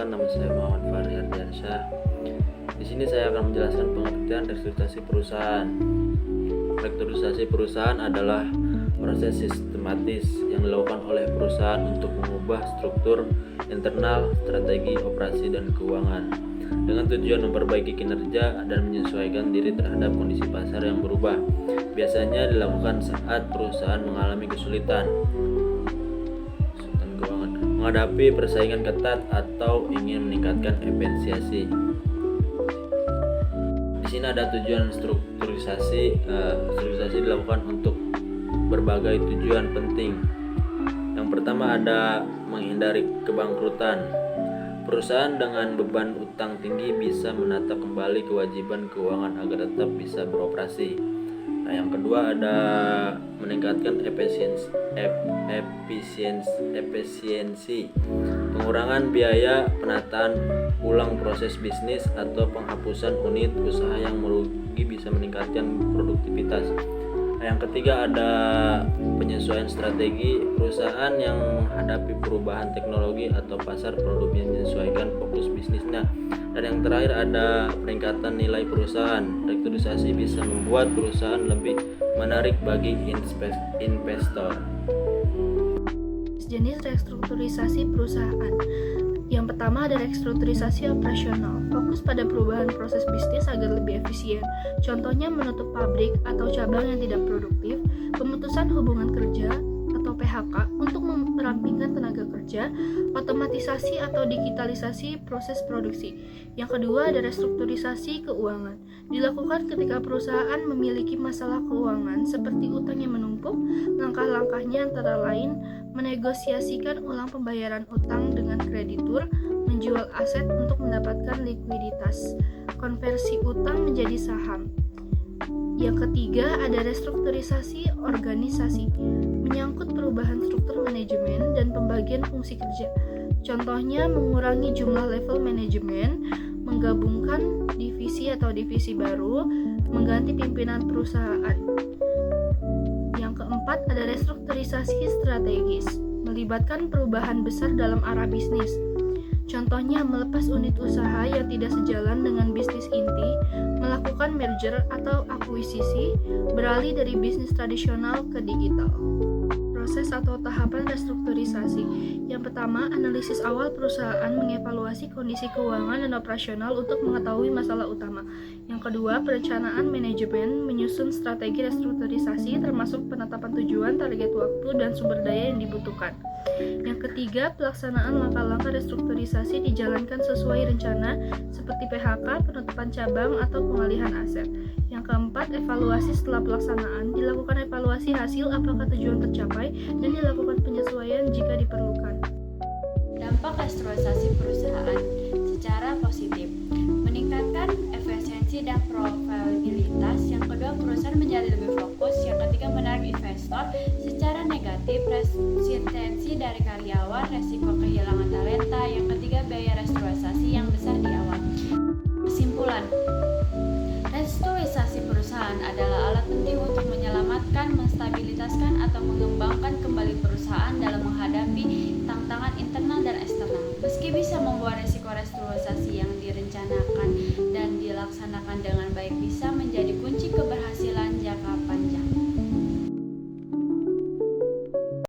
Perkenalkan, nama saya Muhammad Fahri Ardiansyah. Di sini saya akan menjelaskan pengertian restrukturisasi perusahaan. Restrukturisasi perusahaan adalah proses sistematis yang dilakukan oleh perusahaan untuk mengubah struktur internal, strategi, operasi, dan keuangan dengan tujuan memperbaiki kinerja dan menyesuaikan diri terhadap kondisi pasar yang berubah. Biasanya dilakukan saat perusahaan mengalami kesulitan keuangan, menghadapi persaingan ketat, atau ingin meningkatkan efisiensi. Di sini ada tujuan strukturisasi. Strukturisasi dilakukan untuk berbagai tujuan penting. Yang pertama ada menghindari kebangkrutan. Perusahaan dengan beban utang tinggi bisa menata kembali kewajiban keuangan agar tetap bisa beroperasi. Nah, yang kedua ada meningkatkan efisiensi, pengurangan biaya, penataan ulang proses bisnis, atau penghapusan unit usaha yang merugi bisa meningkatkan produktivitas. Nah, yang ketiga ada penyesuaian strategi. Perusahaan yang menghadapi perubahan teknologi atau pasar produknya menyesuaikan fokus bisnisnya. Dan yang terakhir ada peningkatan nilai perusahaan. Restrukturisasi bisa membuat perusahaan lebih menarik bagi investor. Jenis restrukturisasi perusahaan. Yang pertama ada restrukturisasi operasional, fokus pada perubahan proses bisnis agar lebih efisien. Contohnya menutup pabrik atau cabang yang tidak produktif, pemutusan hubungan kerja atau PHK untuk merampingkan tenaga kerja, otomatisasi atau digitalisasi proses produksi. Yang kedua ada restrukturisasi keuangan, dilakukan ketika perusahaan memiliki masalah keuangan seperti utang yang menumpuk. Langkah-langkahnya antara lain menegosiasikan ulang pembayaran utang dengan kreditur, menjual aset untuk mendapatkan likuiditas, konversi utang menjadi saham. Yang ketiga ada restrukturisasi organisasi, menyangkut perubahan struktur manajemen dan pembagian fungsi kerja. Contohnya mengurangi jumlah level manajemen, menggabungkan divisi atau divisi baru, mengganti pimpinan perusahaan. Yang keempat ada restrukturisasi strategis, melibatkan perubahan besar dalam arah bisnis. Contohnya melepas unit usaha yang tidak sejalan dengan bisnis inti, melakukan merger atau akuisisi, beralih dari bisnis tradisional ke digital. Proses atau tahapan restrukturisasi. Yang pertama, analisis awal perusahaan mengevaluasi kondisi keuangan dan operasional untuk mengetahui masalah utama. Yang kedua, perencanaan manajemen menyusun strategi restrukturisasi termasuk penetapan tujuan, target waktu, dan sumber daya yang dibutuhkan. Yang ketiga, pelaksanaan langkah-langkah restrukturisasi dijalankan sesuai rencana seperti PHK, penutupan cabang, atau pengalihan aset. Yang keempat, evaluasi setelah pelaksanaan, dilakukan evaluasi hasil apakah tujuan tercapai dan dilakukan penyesuaian jika diperlukan. Dampak restrukturisasi perusahaan secara positif, meningkatkan efisiensi dan profitabilitas. Yang kedua, perusahaan menjadi lebih fokus. Yang ketiga, menarik investor. Secara negatif, resistensi dari karyawan, resiko kehilangan talenta. Yang ketiga, biaya restrukturisasi yang besar di awal. Kesimpulan, restrukturisasi perusahaan adalah alat penting untuk menyelamatkan, menstabilitaskan, atau mengembangkan kembali perusahaan dalam menghadapi tantangan internal dan eksternal. Meski bisa membawa resiko restrukturisasi yang direncanakan dan dilaksanakan dengan baik bisa menjadi